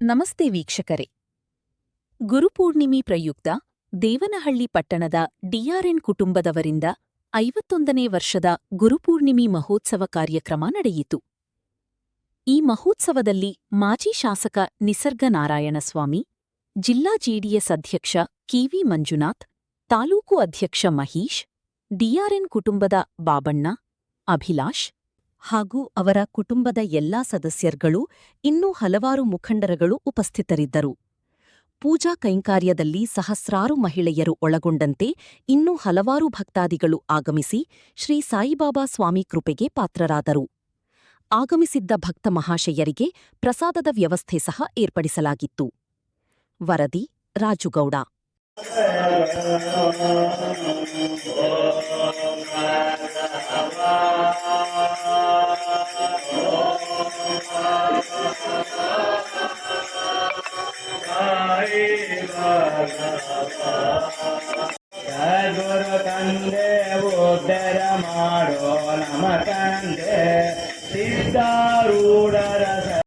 ನಮಸ್ತೆ ವೀಕ್ಷಕರೇ. ಗುರುಪೂರ್ಣಿಮೆ ಪ್ರಯುಕ್ತ ದೇವನಹಳ್ಳಿ ಪಟ್ಟಣದ ಡಿಆರ್ಎನ್ ಕುಟುಂಬದವರಿಂದ 51ನೇ ವರ್ಷದ ಗುರುಪೂರ್ಣಿಮೆ ಮಹೋತ್ಸವ ಕಾರ್ಯಕ್ರಮ ನಡೆಯಿತು. ಈ ಮಹೋತ್ಸವದಲ್ಲಿ ಮಾಜಿ ಶಾಸಕ ನಿಸರ್ಗ ನಾರಾಯಣಸ್ವಾಮಿ, ಜಿಲ್ಲಾ ಜೆಡಿಎಸ್ ಅಧ್ಯಕ್ಷ ಕೆವಿ ಮಂಜುನಾಥ್, ತಾಲೂಕು ಅಧ್ಯಕ್ಷ ಮಹೀಶ್, ಡಿಆರ್ಎನ್ ಕುಟುಂಬದ ಬಾಬಣ್ಣ, ಅಭಿಲಾಷ್ ಹಾಗೂ ಅವರ ಕುಟುಂಬದ ಎಲ್ಲಾ ಸದಸ್ಯರುಗಳು ಇನ್ನೂ ಹಲವಾರು ಮುಖಂಡರುಗಳು ಉಪಸ್ಥಿತರಿದ್ದರು. ಪೂಜಾ ಕೈಂಕಾರ್ಯದಲ್ಲಿ ಸಹಸ್ರಾರು ಮಹಿಳೆಯರು ಒಳಗೊಂಡಂತೆ ಇನ್ನೂ ಹಲವಾರು ಭಕ್ತಾದಿಗಳು ಆಗಮಿಸಿ ಶ್ರೀ ಸಾಯಿಬಾಬಾ ಸ್ವಾಮಿ ಕೃಪೆಗೆ ಪಾತ್ರರಾದರು. ಆಗಮಿಸಿದ್ದ ಭಕ್ತ ಮಹಾಶಯರಿಗೆ ಪ್ರಸಾದದ ವ್ಯವಸ್ಥೆ ಸಹ ಏರ್ಪಡಿಸಲಾಗಿತ್ತು. ವರದಿ ರಾಜುಗೌಡ. ಗುರು ತಂದೆ ಉದ್ಧಾರ ಮಾಡೋ ನಮ ತಂದೆ ಸಿದ್ಧಾರೂಢರ